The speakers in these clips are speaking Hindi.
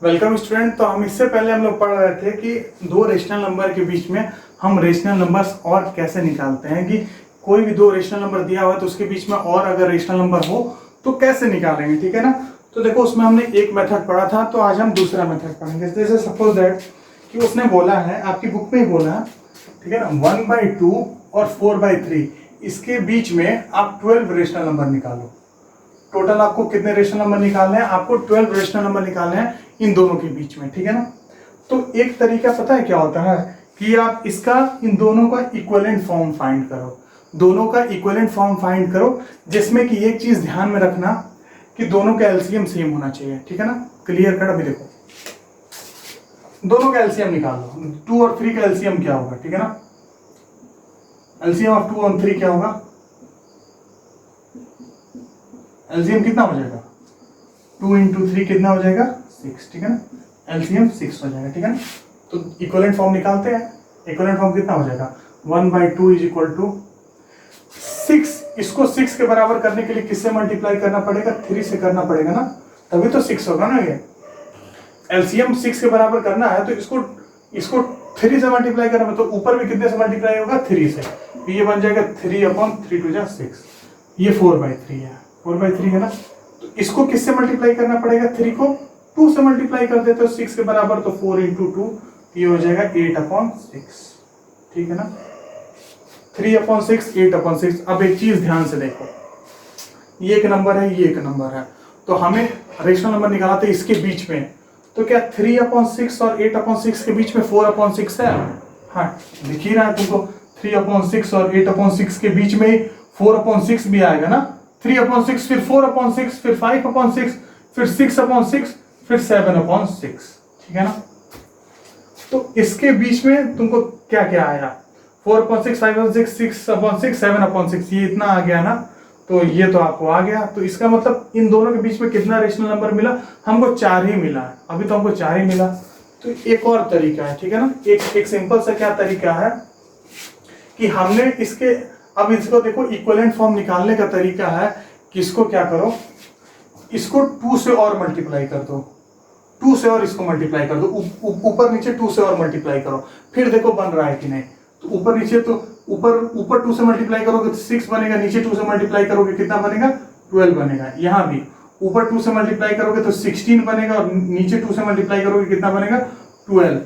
Welcome student. तो हम इससे पहले हम लोग पढ़ रहे थे कि दो रेशनल नंबर के बीच में हम रेशनल नंबर्स और कैसे निकालते हैं, कि कोई भी दो रेशनल नंबर दिया हुआ है तो उसके बीच में और अगर रेशनल नंबर हो तो कैसे निकालेंगे, ठीक है ना। तो देखो उसमें हमने एक मेथड पढ़ा था, तो आज हम दूसरा मेथड पढ़ेंगे। जैसे सपोज दैट कि उसने बोला है, आपकी बुक में ही बोला है, ठीक है ना, 1/2 और 4/3 इसके बीच में आप 12 रेशनल नंबर निकालो। टोटल आपको कितने रेशनल नंबर निकालने हैं? आपको 12 रेशनल नंबर निकालने हैं इन दोनों के बीच में, ठीक है ना। तो एक तरीका पता है क्या होता है कि आप इसका इन दोनों का इक्विवेलेंट फॉर्म फाइंड करो। दोनों का इक्विवेलेंट फॉर्म फाइंड करो, जिसमें कि एक चीज ध्यान में रखना कि दोनों का एलसीएम सेम होना चाहिए, ठीक है ना। क्लियर कर। अभी देखो दोनों का एलसीएम निकाल लो। 2 और 3 का एलसीएम क्या होगा, ठीक है ना। एलसीएम ऑफ 2 और 3 क्या होगा? एलसीएम कितना हो जाएगा? 2 इंटू 3 कितना हो जाएगा? 6, ठीक है ना। एलसीएम 6 हो जाएगा, ठीक है ना। तो इक्विवेलेंट फॉर्म निकालते हैं। इक्विवेलेंट फॉर्म कितना हो जाएगा? 1/2 इज इक्वल टू 6। इसको 6 के बराबर करने के लिए किससे मल्टीप्लाई करना पड़ेगा? 3 से करना पड़ेगा ना, तभी तो 6 होगा ना। ये एलसीएम 6 के बराबर करना है तो इसको 3 से मल्टीप्लाई करना, तो ऊपर भी कितने से मल्टीप्लाई होगा? 3 से। तो ये बन जाएगा 3/3 टू 6। ये 4/3 है, 4/3 है ना। तो इसको किससे मल्टीप्लाई करना पड़ेगा? 3 को 2 से मल्टीप्लाई कर देते हो 6 के बराबर, तो 4 इंटू 2 ये हो जाएगा 8/6, ठीक है ना। 3/6 8/6। अब एक चीज ध्यान से देखो, ये एक नंबर है, ये एक नंबर है, तो हमें रेशनल नंबर निकालना था इसके बीच में। तो क्या 3/6 और 8/6 के बीच में 4/6 है? हाँ, दिख ही रहा है तुमको। 3/6 और 8/6 के बीच में 4/6 भी आएगा ना। 3/6 फिर 4/6 फिर 5/6 फिर 6/6 फिर 7/6, ठीक है ना। तो इसके बीच में तुमको क्या क्या आया? 4/6 5/6 6/6 7/6, ये इतना आ गया ना। तो ये तो आपको आ गया। तो इसका मतलब इन दोनों के बीच में कितना रेशनल नंबर मिला? हमको 4 ही मिला है। अभी तो हमको 4 ही मिला। तो एक और तरीका है, ठीक है ना। एक सिंपल सा क्या तरीका है कि हमने इसके, अब इसको देखो इक्विवेलेंट फॉर्म निकालने का तरीका है कि इसको क्या करो, इसको 2 से और मल्टीप्लाई कर दो। 2 से और इसको मल्टीप्लाई कर दो, ऊपर नीचे 2 से और मल्टीप्लाई करो, फिर देखो बन रहा है कि नहीं। तो ऊपर नीचे, तो ऊपर 2 से मल्टीप्लाई करोगे तो 6 बनेगा, नीचे 2 से मल्टीप्लाई करोगे कितना बनेगा? 12 बनेगा। यहाँ भी ऊपर 2 से मल्टीप्लाई करोगे तो 16 बनेगा, और नीचे 2 से मल्टीप्लाई करोगे कितना बनेगा? 12।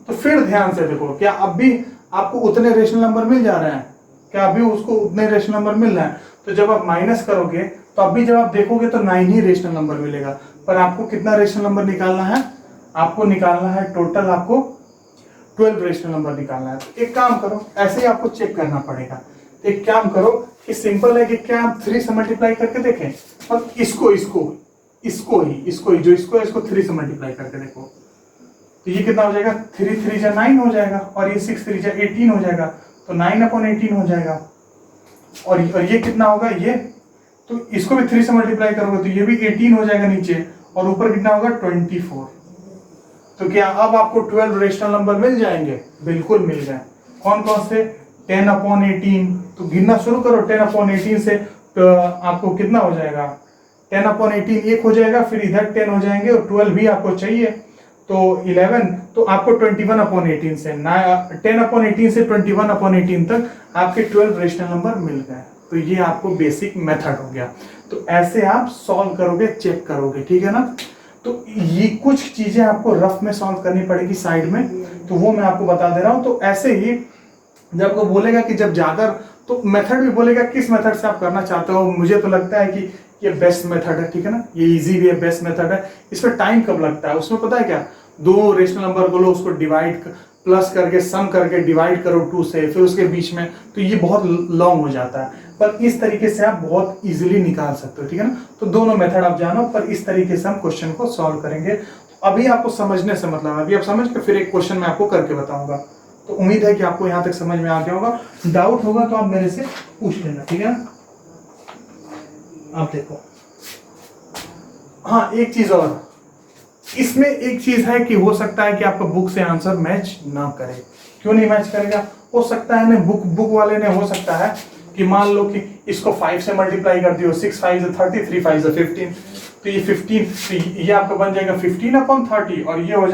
तो फिर ध्यान से देखो, क्या अब भी आपको उतने रेशनल नंबर मिल जा रहे हैं? क्या अभी उसको उतने रेशनल नंबर मिल रहे हैं? तो जब आप माइनस करोगे तो अभी जब आप देखोगे तो 9 ही रेशनल नंबर मिलेगा। पर आपको कितना रेशनल नंबर निकालना है? आपको निकालना है टोटल, आपको 12 रेशनल नंबर निकालना है। तो एक काम करो, ऐसे ही आपको चेक करना पड़ेगा। एक काम करो कि सिंपल है कि क्या हम 3 से मल्टीप्लाई करके देखें, और इसको इसको 3 से मल्टीप्लाई करके देखो। तो ये कितना हो जाएगा? 3 3 जा 9 हो जाएगा, और ये 6 3 जा 18 हो जाएगा, तो 9/18 हो जाएगा। और ये कितना होगा? ये तो इसको भी 3 से मल्टीप्लाई करोगे तो ये भी 18 हो जाएगा नीचे, और ऊपर कितना होगा? 24। तो क्या अब आपको 12 रेशनल नंबर मिल जाएंगे? बिल्कुल मिल गए। कौन कौन से? 10/18। तो गिनना शुरू करो 10/18 से, तो आपको कितना हो जाएगा? 10/18 एक हो जाएगा, फिर इधर 10 हो जाएंगे, और 12 भी आपको चाहिए, तो 11। तो आपको 21/18 से 10/18 से 21/18 तक आपके 12 रेशनल नंबर मिल गए। तो ये आपको बेसिक मेथड हो गया। तो ऐसे आप सॉल्व करोगे, चेक करोगे, ठीक है ना। तो ये कुछ चीजें आपको रफ में सॉल्व करनी पड़ेगी साइड में, तो वो मैं आपको बता दे रहा हूं। तो ऐसे ही जब वो बोलेगा कि जब जाकर, तो मेथड भी बोलेगा किस मेथड से आप करना चाहते हो। मुझे तो लगता है कि ये बेस्ट मेथड है, ठीक है ना। ये इजी भी है, बेस्ट मेथड है। इसमें टाइम कब लगता है? उसमें पता है क्या, 2 रेशनल नंबर बोलो, उसको डिवाइड प्लस करके सम करके डिवाइड करो 2 से, फिर उसके बीच में, तो ये बहुत लॉन्ग हो जाता है। पर इस तरीके से आप बहुत इजीली निकाल सकते हो, ठीक है ना। तो दोनों मेथड आप जानो, पर इस तरीके से हम क्वेश्चन को सॉल्व करेंगे। तो अभी आपको समझने से मतलब, अभी आप समझ के फिर एक क्वेश्चन मैं आपको करके बताऊंगा। तो उम्मीद है कि आपको यहाँ तक समझ में आ गया होगा। डाउट होगा तो आप मेरे से पूछ लेना, ठीक है ना। आप देखो, हाँ एक चीज और, इसमें एक चीज है कि हो सकता है कि आपका बुक से आंसर मैच ना करे। क्यों नहीं मैच करेगा? हो सकता है ना, बुक वाले ने, हो सकता है कि मान लो कि इसको 5 से मल्टीप्लाई कर दियो, 6 5 30 3 5 15, तो ये 15, तो ये आपका बन जाएगा 15/30 और ये हो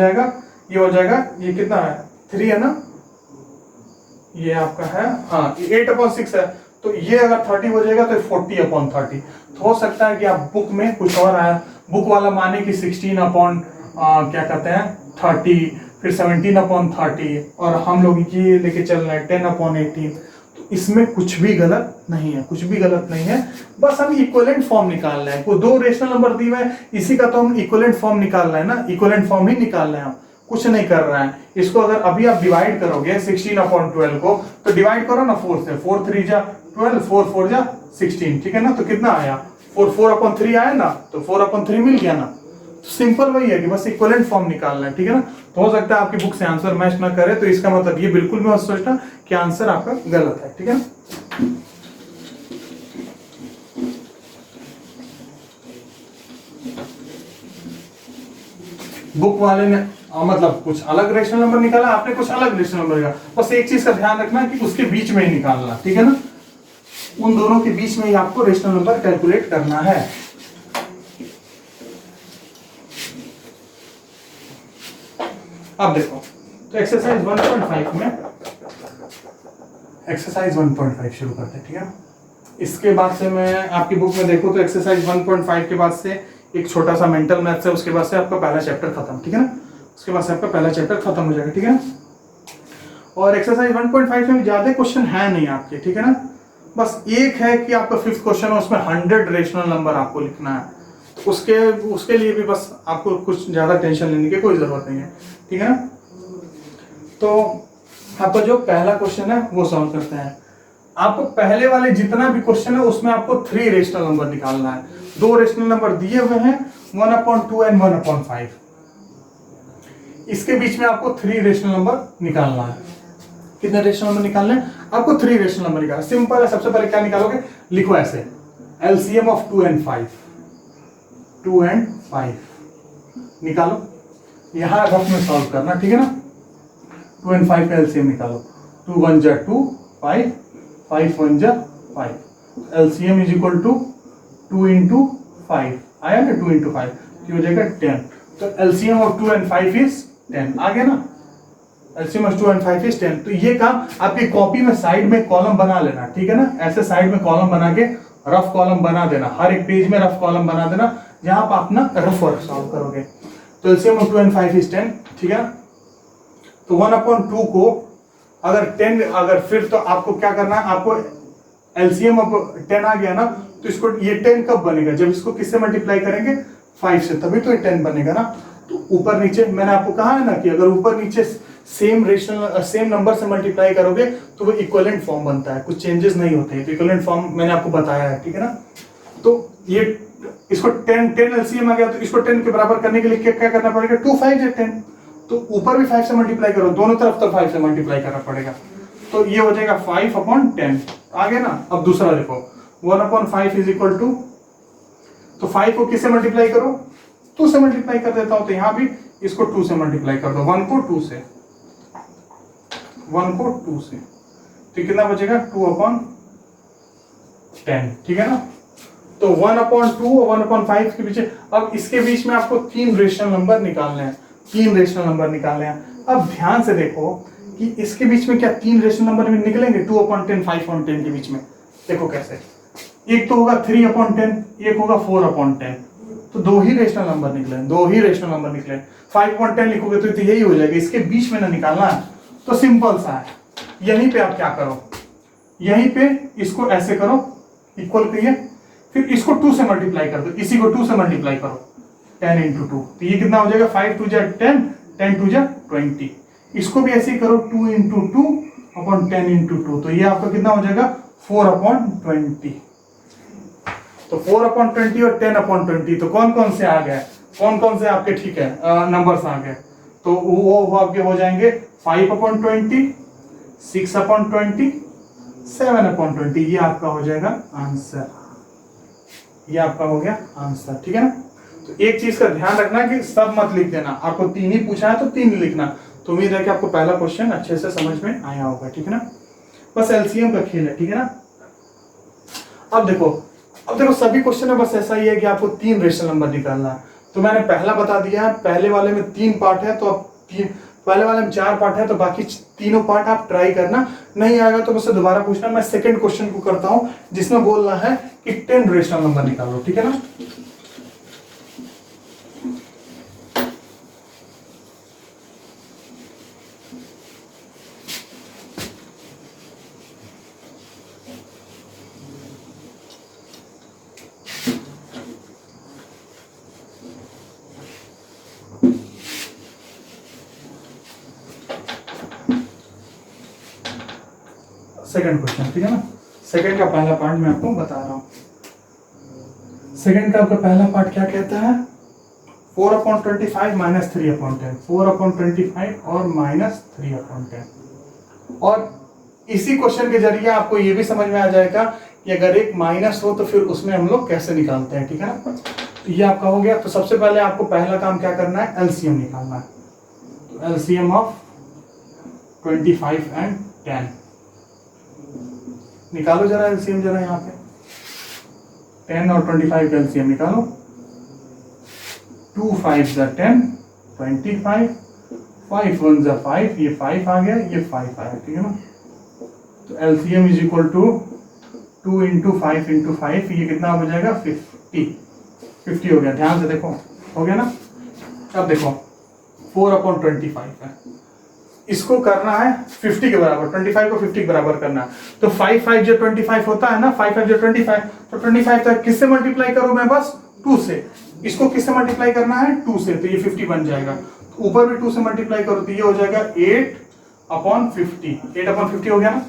जाएगा ये कितना है 3 है ना, ये आपका है हाँ 8/6 है, तो ये अगर 30 हो जाएगा तो 40/30। तो हो सकता है कि आप बुक में कुछ और आया, बुक वाला माने कि 16 क्या कहते हैं 30, फिर 17/30 और हम लोग ये लेके चल रहे हैं 10/18। तो इसमें कुछ भी गलत नहीं है, कुछ भी गलत नहीं है, बस हम इक्विवेलेंट फॉर्म निकाल रहे हैं। को दो रेशनल नंबर दिए हुए हैं, इसी का तो हम इक्विवेलेंट फॉर्म निकाल रहे हैं ना, इक्विवेलेंट फॉर्म ही निकाल रहे हैं हम, कुछ नहीं कर रहे हैं। इसको अगर अभी आप डिवाइड करोगे 16/12 को, तो डिवाइड करो ना 4 से, 4 3 जा 12, 4 4 जा 16, ठीक है ना। तो कितना आया 4/3 आया ना, तो 4/3 मिल गया ना। तो सिंपल वही है कि बस इक्विवेलेंट फॉर्म निकालना है, ठीक है ना। तो हो सकता है आपकी बुक से आंसर मैच ना करे, तो इसका मतलब ये बिल्कुल भी मत सोचना कि आंसर आपका गलत है, ठीक है ना। बुक वाले ने मतलब कुछ अलग रेशनल नंबर निकाला, आपने कुछ अलग रेशनल नंबर निकाला, बस एक चीज का ध्यान रखना कि उसके बीच में ही निकालना, ठीक है ना। उन दोनों के बीच में ही आपको रेशनल नंबर कैलकुलेट करना है। अब देखो, तो एक्सरसाइज 1.5 में एक्सरसाइज 1.5 शुरू करते हैं, ठीक है। इसके बाद से मैं आपकी बुक में देखो तो एक्सरसाइज 1.5 के बाद से एक छोटा सा मेंटल मैथ्स है, उसके बाद से आपका पहला चैप्टर खत्म, ठीक है ना। उसके बाद से आपका पहला चैप्टर खत्म हो जाएगा, ठीक है ना। और एक्सरसाइज 1.5 में ज्यादा क्वेश्चन है नहीं आपके, ठीक है ना। बस एक है कि आपका 5th क्वेश्चन है, उसमें 100 रेशनल नंबर आपको लिखना है। तो उसके लिए भी बस आपको कुछ ज्यादा टेंशन लेने की कोई जरूरत नहीं है, ठीक है ना। तो आपका जो पहला क्वेश्चन है वो सॉल्व करते हैं। आपको पहले वाले जितना भी क्वेश्चन है उसमें आपको 3 रेशनल नंबर निकालना है। 2 रेशनल नंबर दिए हुए हैं 1/2 एंड 1/5। इसके बीच में आपको 3 रेशनल नंबर निकालना है। कितने रेशनल नंबर निकालने हैं आपको? 3 रेशनल नंबर निकालना। सिंपल है, सबसे पहले क्या निकालोगे, लिखो ऐसे LCM ऑफ 2 and 5, 2 and 5 निकालो। यहां रफ में सॉल्व करना, ठीक है ना। 2 and 5 का एलसीएम निकालो। 2 1 जा 2 5, 5 1 जा 5। LCM is equal to 2 into 5 आया ना, 2 into 5 हो जाएगा 10। तो एलसीएम ऑफ 2 and 5 इज 10 आ गया ना। LCM of 2 and 5 is 10। तो ये काम आपकी कॉपी में साइड में कॉलम बना लेना, ठीक है ना। ऐसे साइड में कॉलम बना के रफ कॉलम बना देना, हर एक पेज में रफ कॉलम बना देना जहां आप अपना रफ वर्क सॉल्व करोगे। तो एलसीएम ऑफ 2 and 5 इज 10, ठीक है। तो 1/2 को अगर 10 अगर फिर तो आपको क्या करना है, आपको एलसीएम ऑफ 10 आ गया ना, तो इसको ये 10 कब बनेगा, जब इसको किससे मल्टीप्लाई करेंगे 5 से, तभी तो ये 10 बनेगा ना। तो ऊपर नीचे मैंने आपको कहा है ना कि अगर ऊपर नीचे सेम नंबर से मल्टीप्लाई करोगे तो वो इक्विवेलेंट फॉर्म बनता है, कुछ चेंजेस नहीं होते हैं। तो इक्विवेलेंट फॉर्म मैंने आपको बताया है, ठीक है ना। तो ये इसको 10 एलसीएम आ गया, तो इसको 10 के बराबर करने के लिए क्या करना पड़ेगा, 2 5 या 10, तो ऊपर भी 5 से मल्टीप्लाई करो, दोनों तरफ तो 5 से मल्टीप्लाई करना पड़ेगा। तो ये हो जाएगा 5/10 आ गया ना। अब दूसरा देखो 1/5 इज इक्वल टू, तो 5 को किससे मल्टीप्लाई करो, 2 से मल्टीप्लाई कर देता हूं। तो यहां भी इसको 2 से मल्टीप्लाई कर दो, 1 को 2 से, 1 को 2 से, तो कितना बचेगा 2/10, ठीक है ना। तो 1/2 और 1/5 के पीछे, अब इसके बीच में आपको 3 रेशनल नंबर निकालने हैं, 3 रेशनल नंबर निकालने हैं। अब ध्यान से देखो कि इसके बीच में क्या 3 रेशनल नंबर में निकलेंगे 2/10 5/10 के बीच में। देखो कैसे, एक तो होगा 3/10, एक होगा 4/10, तो 2 ही रेशनल नंबर निकले, 2 ही रेशनल नंबर निकले। 5/10 लिखोगे तो यही हो जाएगा, इसके बीच में ना निकालना है। तो सिंपल सा है, यहीं पे आप क्या करो, यहीं पे इसको ऐसे करो, इक्वल करिए, फिर इसको 2 से मल्टीप्लाई कर दो, इसी को 2 से मल्टीप्लाई करो, 10 into 2, तो ये कितना हो जाएगा 5 2 जा 10, 10 2 जा 20। इसको भी ऐसे ही करो 2 into 2 upon 10 into 2, तो ये आपका कितना हो जाएगा 4/20। तो 4/20 और 10/20, तो कौन कौन से आ गए, कौन कौन से आपके ठीक है नंबर्स आ गए, तो वो आपके हो जाएंगे 5/20, 6/20, 7/20। ये आपका हो जाएगा आंसर, ये आपका हो गया आंसर, ठीक है ना। तो एक चीज का ध्यान रखना कि सब मत लिख देना, आपको 3 ही पूछा है तो 3 ही लिखना। तो उम्मीद है कि आपको पहला क्वेश्चन अच्छे से समझ में आया होगा, ठीक है ना। बस एलसीएम का खेल है, ठीक है ना। अब देखो, अब देखो सभी क्वेश्चन में बस ऐसा ही है कि आपको 3 रेशनल नंबर निकालना है। तो मैंने पहला बता दिया, पहले वाले में 3 पार्ट है, तो अब पहले वाले में 4 पार्ट है, तो बाकी तीनों पार्ट आप ट्राई करना। नहीं आएगा तो मुझसे दोबारा पूछना। मैं सेकंड क्वेश्चन को करता हूं जिसमें बोलना है कि 10 रेशनल नंबर निकालो, ठीक है ना। सेकंड क्वेश्चन, ठीक है ना। सेकंड का पहला पार्ट मैं आपको बता रहा हूं। सेकंड का आपका पहला पार्ट क्या कहता है, 4/25 माइनस 3/10, 4/25 और माइनस 3/10। और इसी क्वेश्चन के जरिए आपको ये भी समझ में आ जाएगा कि अगर एक माइनस हो तो फिर उसमें हम लोग कैसे निकालते हैं, ठीक है ना। तो ये आपका हो गया। तो सबसे पहले आपको पहला काम क्या करना है, एलसीएम निकालना है। तो एलसीएम ऑफ 25 एंड 10 निकालो जरा, एलसीएम जरा यहाँ पे 10 और 25 का एलसीएम निकालो। 2 5 ज़ा 10, 25, 5 1 ज़ा 5, ये 5 आ गया, ये 5 आया, ठीक है ना। तो LCM is equal to 2 into 5 into 5, ये कितना हो जाएगा, 50 हो गया। ध्यान से देखो, हो गया ना। अब देखो 4/25 है, इसको करना है 50 के बराबर, 25 को 50 के बराबर करना है। तो 5 5 जो 25 होता है ना, 5 5 जो 25, तो 25 तक किससे मल्टीप्लाई करूं मैं, बस 2 से। इसको किससे मल्टीप्लाई करना है, 2 से, तो ये 50 बन जाएगा। तो ऊपर भी 2 से मल्टीप्लाई करो तो ये हो जाएगा 8/50, 8/50 हो गया ना,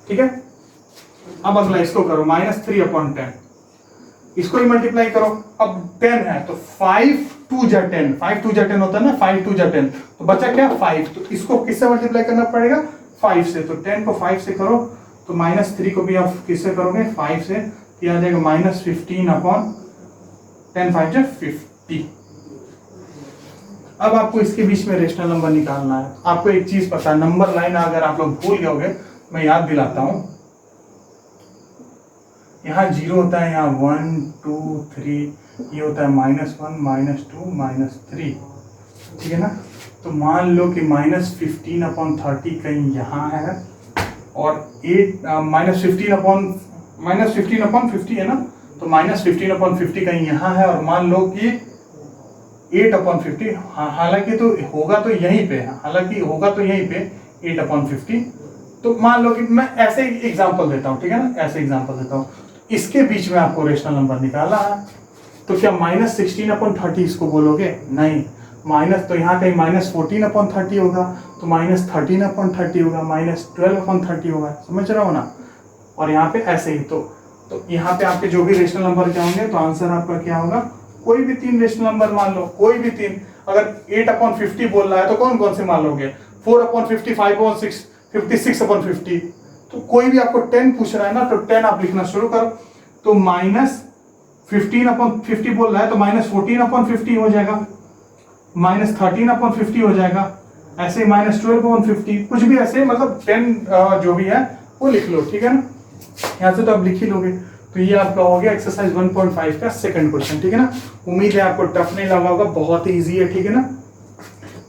ठीक है। अब अगला इसको करो, माइनस 3/10, इसको ही मल्टीप्लाई करो। अब 10 है तो 5 2 जा 10, 5 2 जा 10 होता है ना, 5 2 जा 10, तो बचा क्या, 5। तो इसको किससे मल्टीप्लाई करना पड़ेगा, 5 से। तो 10 को 5 से करो, तो माइनस 3 को भी आप किससे करोगे, 5 से। तो आ जाएगा माइनस 15/10, 5 जा 50। अब आपको इसके बीच में रेशनल नंबर निकालना है। आपको एक चीज पता है, नंबर लाइन अगर आप लोग भूल गए, मैं याद दिलाता हूं। यहाँ 0 होता है, यहाँ 1 2 3, ये होता है -1 -2 -3, ठीक है ना। तो मान लो कि -15/30 कहीं यहाँ है, और 15/50 है ना, तो -15/50 कहीं यहाँ है, और मान लो कि 8/50, हालांकि तो होगा तो यहीं पे, 8/50। तो मान लो कि मैं ऐसे एग्जांपल देता हूँ, ठीक है ना, ऐसे एग्जांपल देता हूँ। इसके बीच में आपको रेशनल नंबर निकालना है। तो क्या -16/30 इसको बोलोगे, नहीं। माइनस, तो यहाँ कहीं -14/30 होगा, तो -13/30 होगा, -12/30 होगा, समझ रहे हो ना। और यहाँ पे ऐसे ही, तो यहाँ पे आपके जो भी रेशनल नंबर क्या होंगे, तो आंसर आपका क्या होगा, कोई भी 3 रेशनल नंबर मान लो, कोई भी 3। अगर 8/50 बोल रहा है तो कौन कौन से मान लोगे, 4/50, 5/6, 56/50। तो कोई भी आपको 10 पूछ रहा है ना, तो 10 आप लिखना शुरू करो। तो -15/50 बोल रहा है, तो -14/50 हो जाएगा, -13/50 हो जाएगा, ऐसे -12/50, कुछ भी ऐसे, मतलब 10 जो भी है वो लिख लो, ठीक है ना। यहाँ से तो आप लिख ही लोगे। तो ये आपका हो गया एक्सरसाइज 1.5 का सेकंड क्वेश्चन, ठीक है ना। उम्मीद है आपको टफ नहीं लगा होगा, बहुत ही ईजी है, ठीक है ना।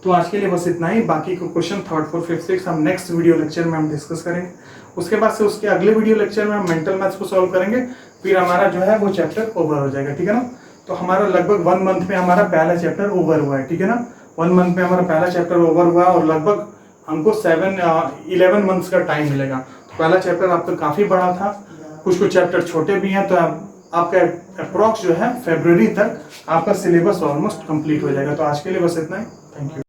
तो आज के लिए बस इतना ही। बाकी को क्वेश्चन 3rd 4th 5th 6 हम नेक्स्ट वीडियो लेक्चर में हम डिस्कस करेंगे। उसके बाद से उसके अगले वीडियो लेक्चर में हम मेंटल मैथ्स को सॉल्व करेंगे, फिर हमारा जो है वो चैप्टर ओवर हो जाएगा, ठीक है ना। तो हमारा लगभग 1 मंथ में हमारा पहला चैप्टर ओवर हुआ है, ठीक है ना। 1 मंथ में हमारा पहला चैप्टर ओवर हुआ, और लगभग हमको 11 मंथ्स का टाइम मिलेगा। तो पहला चैप्टर आपका काफ़ी बड़ा था, कुछ चैप्टर छोटे भी हैं। तो आपका अप्रॉक्स जो है फरवरी तक आपका सिलेबस ऑलमोस्ट कंप्लीट हो जाएगा। तो आज के लिए बस इतना ही, थैंक यू।